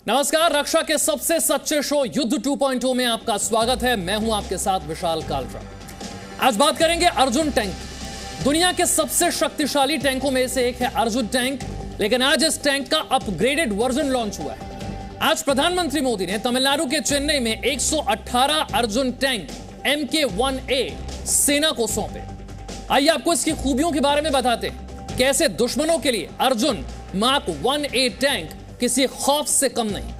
नमस्कार, रक्षा के सबसे सच्चे शो युद्ध 2.0 में आपका स्वागत है। मैं हूं आपके साथ विशाल कालरा। आज बात करेंगे अर्जुन टैंक। दुनिया के सबसे शक्तिशाली टैंकों में से एक है अर्जुन टैंक, लेकिन आज इस टैंक का अपग्रेडेड वर्जन लॉन्च हुआ है। आज प्रधानमंत्री मोदी ने तमिलनाडु के चेन्नई में 118 अर्जुन टैंक MK1A सेना को सौंपे। आइए आपको इसकी खूबियों के बारे में बताते हैं, कैसे दुश्मनों के लिए अर्जुन मार्क 1A टैंक किसी खौफ से कम नहीं।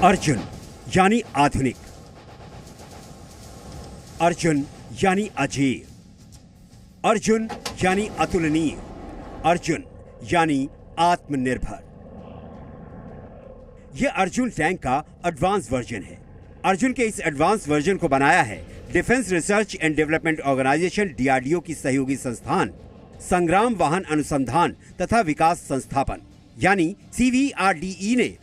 अर्जुन यानी आधुनिक, अर्जुन यानी अजेय, अर्जुन यानी अतुलनीय, अर्जुन यानी आत्मनिर्भर। यह अर्जुन टैंक का एडवांस वर्जन है। अर्जुन के इस एडवांस वर्जन को बनाया है defence research and development organisation DRDO की सहयोगी संस्थान संग्राम वाहन अनुसंधान तथा विकास संस्थापन यानी CVRDE ने।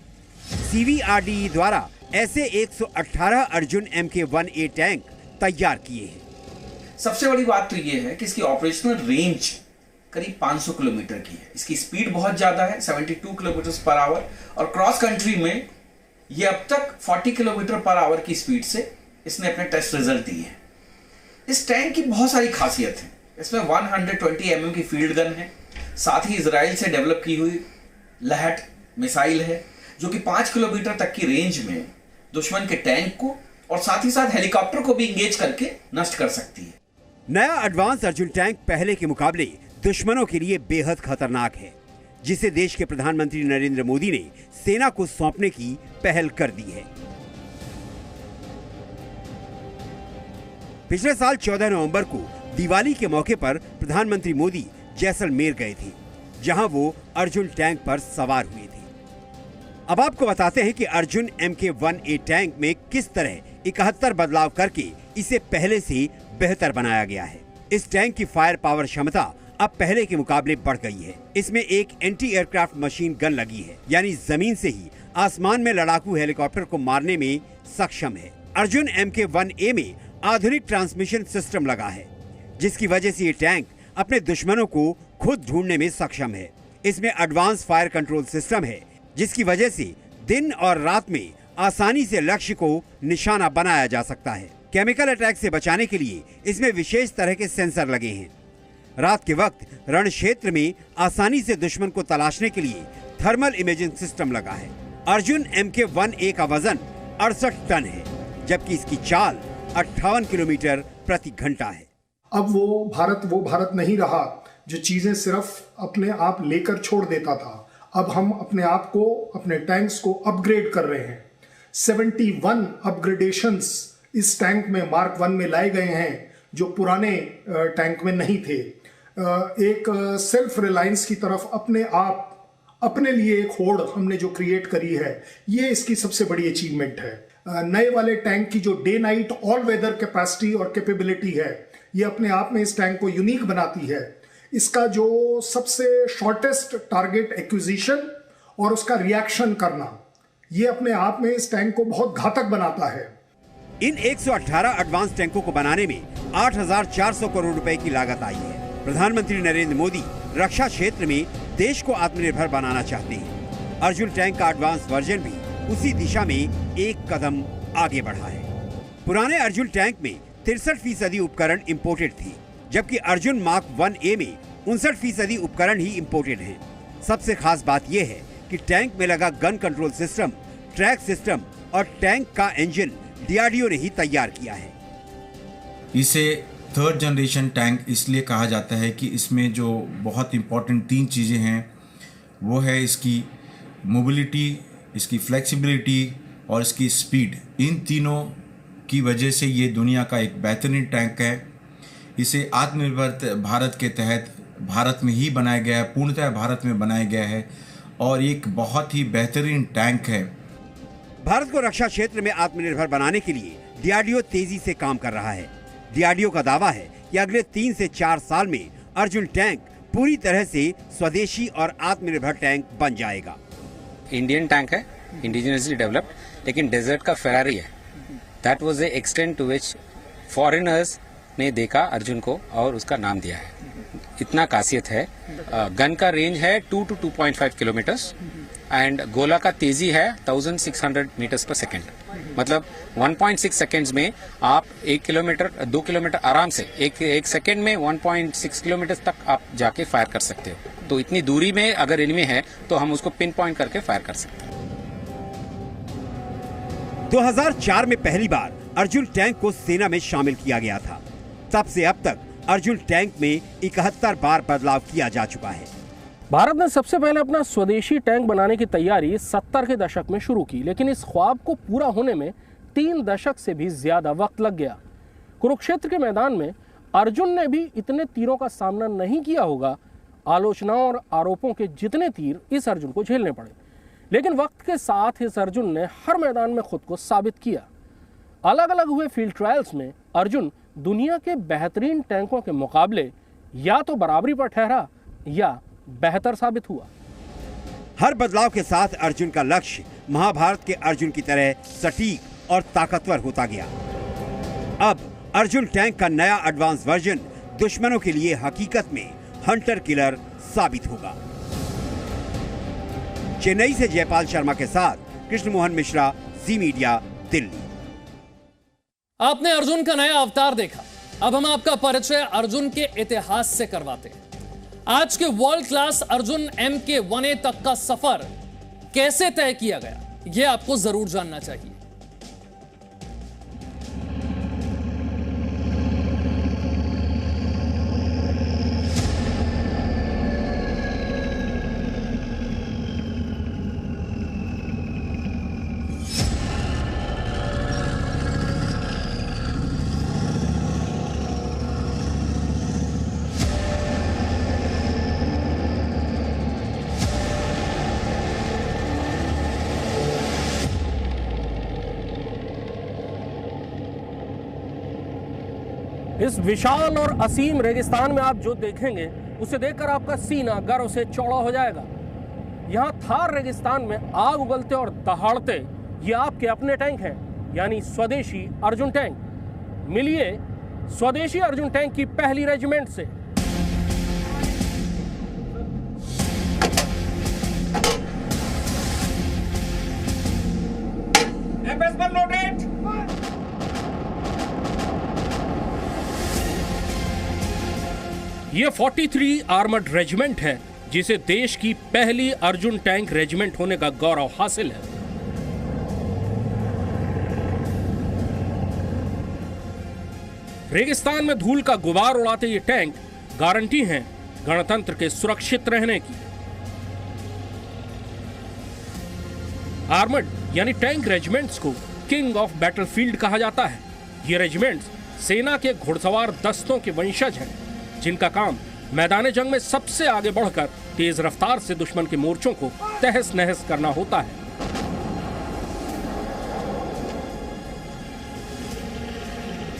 CVRDE द्वारा ऐसे 118 अर्जुन MK1A टैंक तैयार किए हैं। सबसे बड़ी बात तो ये है कि इसकी ऑपरेशनल रेंज करीब 500 किलोमीटर की है। इसकी स्पीड बहुत ज्यादा है, 72 किलोमीटर पर आवर, और क्रॉस कंट्री में ये अब तक 40 किलोमीटर पर आवर की स्पीड से इसने अपने टेस्ट रिजल्ट दिए हैं। इस टैंक की बहुत सारी खासियत है। इसमें 120 mm की फील्ड गन है, साथ ही इजराइल से डेवलप की हुई लहट मिसाइल है जो कि 5 किलोमीटर तक की रेंज में दुश्मन के टैंक को और साथ ही साथ हेलीकॉप्टर को भी इंगेज करके नष्ट कर सकती है। नया एडवांस अर्जुन टैंक पहले के मुकाबले दुश्मनों के लिए बेहद खतरनाक है, जिसे देश के प्रधानमंत्री नरेंद्र मोदी ने सेना को सौंपने की पहल कर दी है। पिछले साल 14 नवंबर को दिवाली के मौके पर प्रधानमंत्री मोदी जैसलमेर गए थे, जहां वो अर्जुन टैंक पर सवार हुए थे। अब आपको बताते हैं कि अर्जुन MK1A टैंक में किस तरह 71 बदलाव करके इसे पहले से बेहतर बनाया गया है। इस टैंक की फायर पावर क्षमता अब पहले के मुकाबले बढ़ गई है। इसमें एक एंटी एयरक्राफ्ट मशीन गन लगी है, यानी जमीन से ही आसमान में लड़ाकू हेलीकॉप्टर को मारने में सक्षम है। अर्जुन MK1A में आधुनिक ट्रांसमिशन सिस्टम लगा है, जिसकी वजह से ये टैंक अपने दुश्मनों को खुद ढूंढने में सक्षम है। इसमें एडवांस फायर कंट्रोल सिस्टम है, जिसकी वजह से दिन और रात में आसानी से लक्ष्य को निशाना बनाया जा सकता है। केमिकल अटैक से बचाने के लिए इसमें विशेष तरह के सेंसर लगे हैं। रात के वक्त रण क्षेत्र में आसानी से दुश्मन को तलाशने के लिए थर्मल इमेजिंग सिस्टम लगा है। अर्जुन MK1A का वजन 68 टन है, जबकि इसकी चाल 58 किलोमीटर प्रति घंटा है। अब वो भारत नहीं रहा जो चीजें सिर्फ अपने आप लेकर छोड़ देता था। अब हम अपने आप को, अपने टैंक्स को अपग्रेड कर रहे हैं। 71 अपग्रेडेशंस इस टैंक में मार्क 1 में लाए गए हैं, जो पुराने टैंक में नहीं थे। एक सेल्फ रिलायंस की तरफ अपने लिए एक होड़ हमने जो क्रिएट करी है, ये इसकी सबसे बड़ी अचीवमेंट है। नए वाले टैंक की जो day night all weather capacity और कैपेबिलिटी है, ये अपने आप में इस टैंक को यूनिक बनाती है। इसका जो सबसे शॉर्टेस्ट टारगेट एक्विजिशन और उसका रिएक्शन करना, ये अपने आप में इस टैंक को बहुत घातक बनाता है। इन 118 एडवांस टैंकों को बनाने में 8,400 करोड़ रुपए की लागत आई है। प्रधानमंत्री नरेंद्र मोदी रक्षा क्षेत्र में देश को आत्मनिर्भर बनाना चाहते हैं। अर्जुन टैंक का एडवांस वर्जन भी उसी दिशा में एक कदम आगे बढ़ा है। पुराने अर्जुन टैंक में 63% उपकरण इंपोर्टेड थे, जबकि अर्जुन मार्क 1A में 59% उपकरण ही इंपोर्टेड हैं। सबसे खास बात यह है कि टैंक में लगा gun control system, track system और टैंक का इंजन DRDO ने ही तैयार किया है। इसे थर्ड जनरेशन टैंक इसलिए कहा जाता है कि इसमें जो बहुत इंपॉर्टेंट 3 चीज़ें हैं, वो है इसकी मोबिलिटी, इसकी फ्लेक्सिबिलिटी और इसकी स्पीड। इन तीनों की वजह से ये दुनिया का एक बेहतरीन टैंक है। इसे आत्मनिर्भर भारत के तहत भारत में ही बनाया गया है, पूर्णतः भारत में बनाया गया है और एक बहुत ही बेहतरीन टैंक है। भारत को रक्षा क्षेत्र में आत्मनिर्भर बनाने के लिए DRDO तेजी से काम कर रहा है। DRDO का दावा है कि अगले 3 से 4 साल में अर्जुन टैंक पूरी तरह से स्वदेशी और आत्मनिर्भर टैंक बन जाएगा। इंडियन टैंक है, इंडिजिनसली डेवलप्ड, लेकिन डेजर्ट का फेरारी है। That was the extent to which foreigners ने देखा अर्जुन को और उसका नाम दिया है। इतना खासियत है। गन का रेंज है 2 to 2.5 किलोमीटर्स एंड गोला का तेजी है 1600 मीटर्स पर सेकेंड। मतलब 1.6 सेकेंड्स में आप 1 किलोमीटर 2 किलोमीटर आराम से एक सेकेंड में 1.6 किलोमीटर तक आप जाके फायर कर सकते हो। तो इतनी दूरी में अगर एनिमी है तो हम उसको पिन पॉइंट करके फायर कर सकते हैं। 2004 में पहली बार अर्जुन टैंक को सेना में शामिल किया गया था। तब से अब तक अर्जुन टैंक में 71 बार बदलाव किया जा चुका है। भारत ने सबसे पहले अपना स्वदेशी टैंक बनाने की तैयारी 70 के दशक में शुरू की, लेकिन इस ख्वाब को पूरा होने में 3 दशक से भी ज्यादा वक्त लग गया। कुरुक्षेत्र के मैदान में अर्जुन ने भी इतने तीरों का सामना नहीं किया होगा। आलोचनाओं और आरोपों के जितने तीर इस अर्जुन को झेलने पड़े, लेकिन वक्त के साथ इस अर्जुन ने हर मैदान में खुद को साबित किया। अलग अलग हुए फील्ड ट्रायल्स में अर्जुन दुनिया के बेहतरीन टैंकों के मुकाबले या तो बराबरी पर ठहरा या बेहतर साबित हुआ। हर बदलाव के साथ अर्जुन का लक्ष्य महाभारत के अर्जुन की तरह सटीक और ताकतवर होता गया। अब अर्जुन टैंक का नया एडवांस वर्जन दुश्मनों के लिए हकीकत में हंटर किलर साबित होगा। चेन्नई से जयपाल शर्मा के साथ कृष्ण मोहन मिश्रा, जी मीडिया, दिल्ली। आपने अर्जुन का नया अवतार देखा। अब हम आपका परिचय अर्जुन के इतिहास से करवाते हैं। आज के वर्ल्ड क्लास अर्जुन MK-1A तक का सफर कैसे तय किया गया, यह आपको जरूर जानना चाहिए। इस विशाल और असीम रेगिस्तान में आप जो देखेंगे उसे देखकर आपका सीना गर्व से चौड़ा हो जाएगा। यहाँ थार रेगिस्तान में आग उगलते और दहाड़ते ये आपके अपने टैंक हैं, यानी स्वदेशी अर्जुन टैंक। मिलिए स्वदेशी अर्जुन टैंक की पहली रेजिमेंट से। ये 43 आर्मर्ड रेजिमेंट है, जिसे देश की पहली अर्जुन टैंक रेजिमेंट होने का गौरव हासिल है। रेगिस्तान में धूल का गुबार उड़ाते ये टैंक गारंटी हैं गणतंत्र के सुरक्षित रहने की। आर्मर्ड यानी टैंक रेजिमेंट्स को किंग ऑफ बैटलफील्ड कहा जाता है। ये रेजिमेंट्स सेना के घुड़सवार दस्तों के वंशज हैं, जिनका काम मैदान जंग में सबसे आगे बढ़कर तेज रफ्तार से दुश्मन के मोर्चों को तहस नहस करना होता है।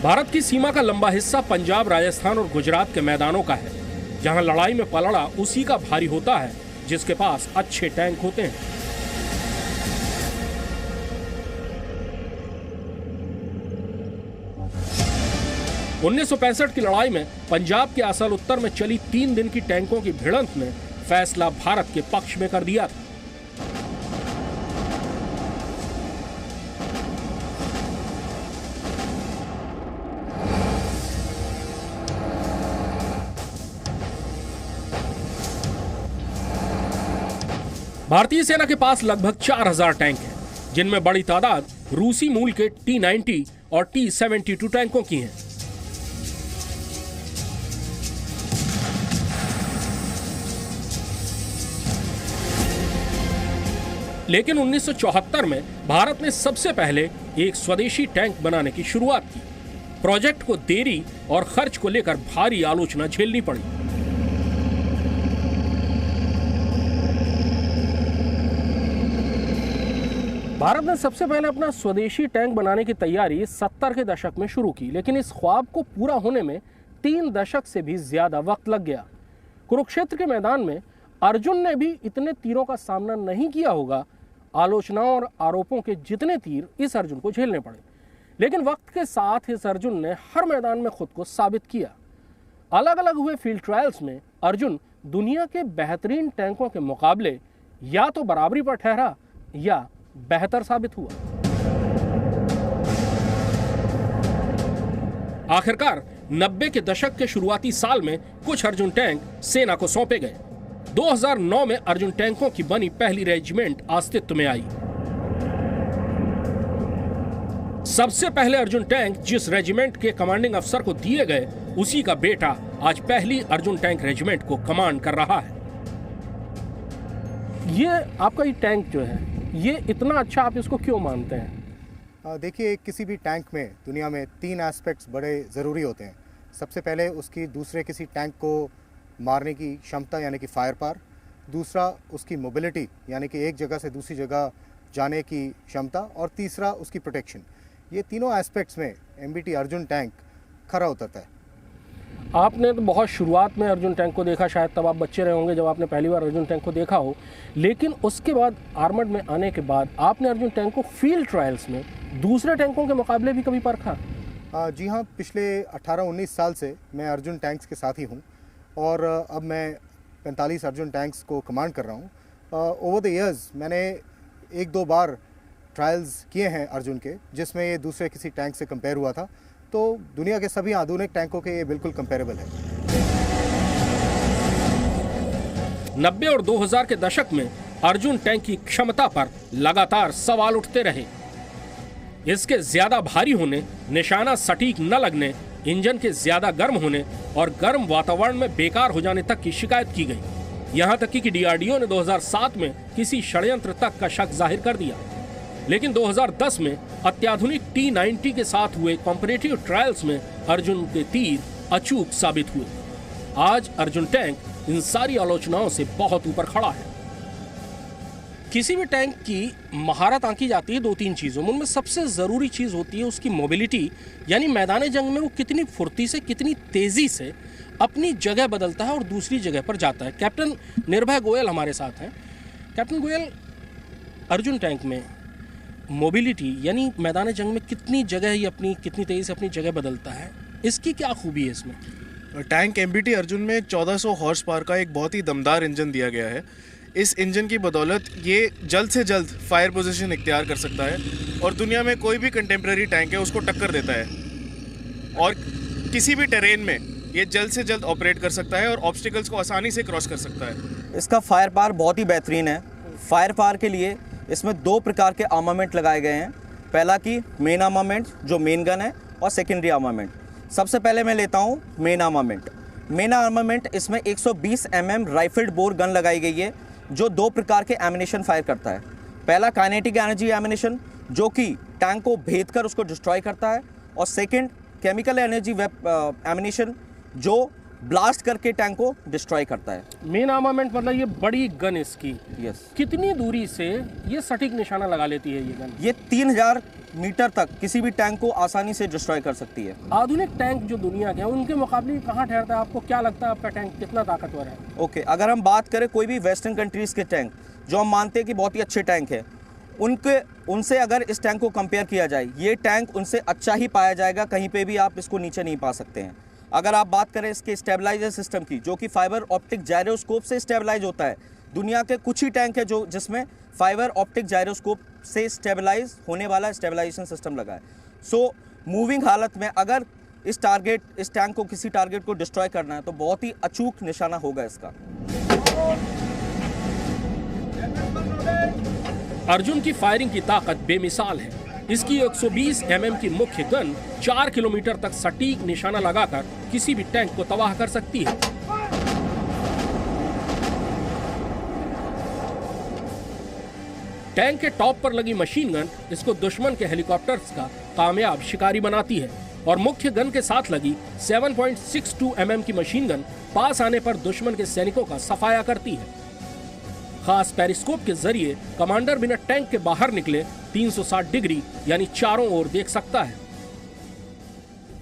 भारत की सीमा का लंबा हिस्सा पंजाब, राजस्थान और गुजरात के मैदानों का है, जहां लड़ाई में पलड़ा उसी का भारी होता है जिसके पास अच्छे टैंक होते हैं। उन्नीस 1965 की लड़ाई में पंजाब के असल उत्तर में चली 3 दिन की टैंकों की भिड़ंत ने फैसला भारत के पक्ष में कर दिया था। भारतीय सेना के पास लगभग 4000 टैंक हैं, जिनमें बड़ी तादाद रूसी मूल के T-90 और T-72 टैंकों की हैं। लेकिन 1974 में भारत ने सबसे पहले एक स्वदेशी टैंक बनाने की शुरुआत की। प्रोजेक्ट को देरी और खर्च को लेकर भारी आलोचना झेलनी पड़ी। भारत ने सबसे पहले अपना स्वदेशी टैंक बनाने की तैयारी 70 के दशक में शुरू की, लेकिन इस ख्वाब को पूरा होने में 3 दशक से भी ज्यादा वक्त लग गया। कुरुक्षेत्र के मैदान में अर्जुन ने भी इतने तीरों का सामना नहीं किया होगा। आलोचनाओं और आरोपों के जितने तीर इस अर्जुन को झेलने पड़े, लेकिन वक्त के साथ इस अर्जुन ने हर मैदान में खुद को साबित किया। अलग अलग हुए फील्ड ट्रायल्स में अर्जुन दुनिया के बेहतरीन टैंकों के मुकाबले या तो बराबरी पर ठहरा या बेहतर साबित हुआ। आखिरकार 90 के दशक के शुरुआती साल में कुछ अर्जुन टैंक सेना को सौंपे गए। 2009 में अर्जुन टैंकों की बनी पहली रेजिमेंट अस्तित्व में आई। सबसे पहले अर्जुन टैंक जिस रेजिमेंट के कमांडिंग अफसर को दिए गए, उसी का बेटा आज पहली अर्जुन टैंक रेजिमेंट को कमांड कर रहा है। ये आपका ये टैंक जो है, ये इतना अच्छा आप इसको क्यों मानते हैं? देखिए, किसी भी टैंक में दुनिया में 3 एस्पेक्ट्स बड़े ज़रूरी होते हैं। सबसे पहले उसकी दूसरे किसी टैंक को मारने की क्षमता यानी कि फायर पावर, दूसरा उसकी मोबिलिटी यानी कि एक जगह से दूसरी जगह जाने की क्षमता, और तीसरा उसकी प्रोटेक्शन। ये तीनों एस्पेक्ट्स में एमबीटी अर्जुन टैंक खरा उतरता है। आपने तो बहुत शुरुआत में अर्जुन टैंक को देखा, शायद तब आप बच्चे रहे होंगे जब आपने पहली बार अर्जुन टैंक को देखा हो, लेकिन उसके बाद आर्मर्ड में आने के बाद आपने अर्जुन टैंक को फील्ड ट्रायल्स में दूसरे टैंकों के मुकाबले भी कभी परखा? जी हाँ, पिछले 18-19 साल से मैं अर्जुन टैंक्स के साथ ही हूँ और अब मैं 45 अर्जुन टैंक्स को कमांड कर रहा हूँ। ओवर द इयर्स मैंने 1-2 बार ट्रायल्स किए हैं अर्जुन के, जिसमें ये दूसरे किसी टैंक से कंपेयर हुआ था। तो दुनिया के सभी आधुनिक टैंकों के ये बिल्कुल कंपेरेबल है। 90 और 2000 के दशक में अर्जुन टैंक की क्षमता पर लगातार सवाल उठते रहे। इसके ज्यादा भारी होने, निशाना सटीक न लगने, इंजन के ज्यादा गर्म होने और गर्म वातावरण में बेकार हो जाने तक की शिकायत की गई। यहां तक कि डीआरडीओ ने 2007 में किसी षड्यंत्र तक का शक जाहिर कर दिया। लेकिन 2010 में अत्याधुनिक T90 के साथ हुए कॉम्परेटिव ट्रायल्स में अर्जुन के तीर अचूक साबित हुए। आज अर्जुन टैंक इन सारी आलोचनाओं से बहुत ऊपर खड़ा है। किसी भी टैंक की महारत आंकी जाती है 2-3 चीज़ों में। उनमें सबसे ज़रूरी चीज़ होती है उसकी मोबिलिटी, यानी मैदान जंग में वो कितनी फुर्ती से, कितनी तेज़ी से अपनी जगह बदलता है और दूसरी जगह पर जाता है। कैप्टन निर्भय गोयल हमारे साथ हैं। कैप्टन गोयल, अर्जुन टैंक में मोबिलिटी यानी मैदान जंग में कितनी जगह ही अपनी, कितनी तेज़ी से अपनी जगह बदलता है, इसकी क्या खूबी है इसमें? टैंक एमबीटी अर्जुन में 1400 हॉर्स पावर का एक बहुत ही दमदार इंजन दिया गया है। इस इंजन की बदौलत ये जल्द से जल्द फायर पोजीशन इख्तियार कर सकता है और दुनिया में कोई भी कंटेम्प्रेरी टैंक है उसको टक्कर देता है और किसी भी टेरेन में ये जल्द से जल्द ऑपरेट कर सकता है और ऑब्स्टिकल्स को आसानी से क्रॉस कर सकता है। इसका फायर पावर बहुत ही बेहतरीन है। फायर पावर के लिए इसमें 2 प्रकार के आर्मामेंट लगाए गए हैं। पहला कि मेन आर्मामेंट जो मेन गन है, और सेकेंडरी आर्मामेंट। सबसे पहले मैं लेता हूँ मेन आर्मामेंट। मेन आर्मामेंट इसमें 120 mm राइफल्ड बोर गन लगाई गई है जो 2 प्रकार के एमिनेशन फायर करता है। पहला काइनेटिक एनर्जी एमिनेशन जो कि टैंक को भेद कर उसको डिस्ट्रॉय करता है, और सेकेंड केमिकल एनर्जी एमिनेशन जो ब्लास्ट करके टैंक को डिस्ट्रॉय करता है। मेन आर्मामेंट मतलब ये बड़ी गन इसकी। यस। कितनी दूरी से ये सटीक निशाना लगा लेती है ये गन? ये 3000 मीटर तक किसी भी टैंक को आसानी से डिस्ट्रॉय कर सकती है। आधुनिक टैंक जो दुनिया के हैं उनके मुकाबले कहाँ ठहरता है? आपको क्या लगता है आपका टैंक कितना ताकतवर है? ओके, अगर हम बात करें कोई भी वेस्टर्न कंट्रीज के टैंक जो हम मानते हैं कि बहुत ही अच्छे टैंक है, उनसे अगर इस टैंक को कंपेयर किया जाए, ये टैंक उनसे अच्छा ही पाया जाएगा। कहीं पे भी आप इसको नीचे नहीं पा सकते हैं। अगर आप बात करें इसके स्टेबलाइजर सिस्टम की, जो कि फाइबर ऑप्टिक जायरोस्कोप से स्टेबलाइज होता है, दुनिया के कुछ ही टैंक है जो जिसमें फाइबर ऑप्टिक जायरोस्कोप से स्टेबलाइज होने वाला स्टेबलाइजेशन सिस्टम लगा है। सो मूविंग हालत में अगर इस टैंक को किसी टारगेट को डिस्ट्रॉय करना है तो बहुत ही अचूक निशाना होगा इसका। अर्जुन की फायरिंग की ताकत बेमिसाल है। इसकी 120 mm की मुख्य गन 4 किलोमीटर तक सटीक निशाना लगाकर किसी भी टैंक को तबाह कर सकती है। टैंक के टॉप पर लगी मशीन गन इसको दुश्मन के हेलीकॉप्टर्स का कामयाब शिकारी बनाती है, और मुख्य गन के साथ लगी 7.62 mm की मशीन गन पास आने पर दुश्मन के सैनिकों का सफाया करती है। खास पेरिस्कोप के जरिए कमांडर बिना टैंक के बाहर निकले 360 डिग्री यानी चारों ओर देख सकता है।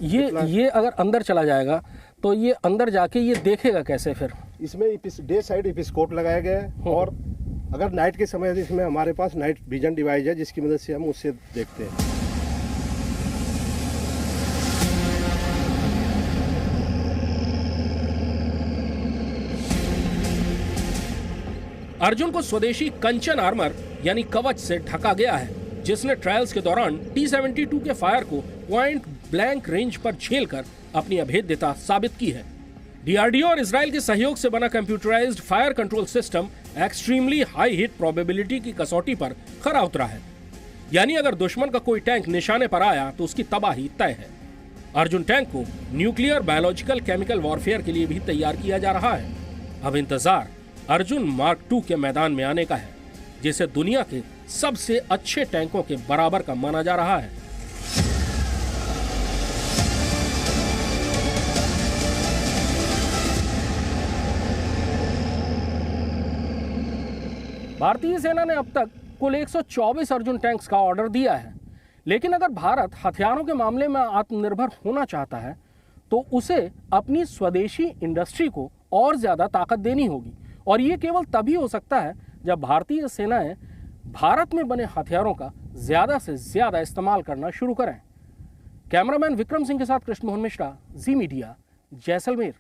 ये अगर अंदर चला जाएगा तो ये अंदर जाके ये देखेगा कैसे फिर? इसमें डे साइड एपिस्कोप लगाया गया है और अगर नाइट के समय इसमें हमारे पास नाइट विजन डिवाइस है जिसकी मदद से हम उससे देखते हैं। अर्जुन को स्वदेशी कंचन आर्मर यानी कवच से ढका गया है, जिसने ट्रायल्स के दौरान T-72 के फायर को पॉइंट ब्लैंक रेंज पर झेलकर अपनी अभेद्यता साबित की है। डीआरडीओ और इजराइल के सहयोग से बना computerised fire control system extremely high hit probability की कसौटी पर खरा उतरा है। यानी अगर दुश्मन का कोई टैंक निशाने पर आया तो उसकी तबाही तय है। अर्जुन टैंक को न्यूक्लियर, बायोलॉजिकल, केमिकल वॉरफेयर के लिए भी तैयार किया जा रहा है। अब इंतजार अर्जुन मार्क 2 के मैदान में आने का है, जिसे दुनिया के सबसे अच्छे टैंकों के बराबर का माना जा रहा है। भारतीय सेना ने अब तक कुल 124 अर्जुन टैंक्स का ऑर्डर दिया है, लेकिन अगर भारत हथियारों के मामले में आत्मनिर्भर होना चाहता है तो उसे अपनी स्वदेशी इंडस्ट्री को और ज्यादा ताकत देनी होगी, और ये केवल तभी हो सकता है जब भारतीय सेनाएं भारत में बने हथियारों का ज्यादा से ज्यादा इस्तेमाल करना शुरू करें। कैमरामैन विक्रम सिंह के साथ Krishna Mohan Mishra, Zee media, Jaisalmer.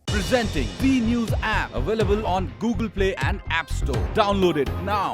Presenting B News app, available on Google Play and App Store. Download it now.